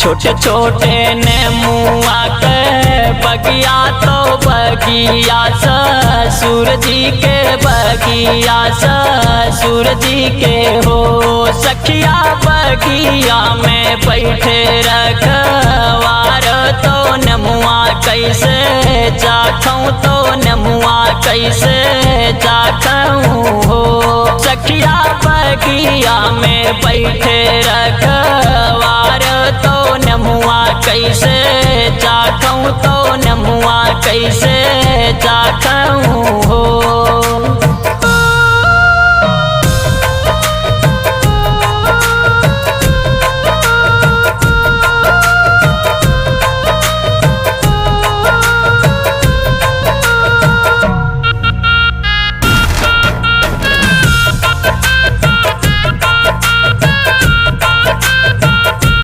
छोटे छोटे नेमुआ के बगिया तो बगिया ससुर जी के बगिया ससुर जी के हो। सखिया बगिया में बैठे रखवार तो नेमुआ कैसे चाखूं तो नेमुआ कैसे चाखूं हो। सखिया बगिया में बैठे रखवार तो नेमुआ कैसे चाखूं तो नेमुआ कैसे चाखूं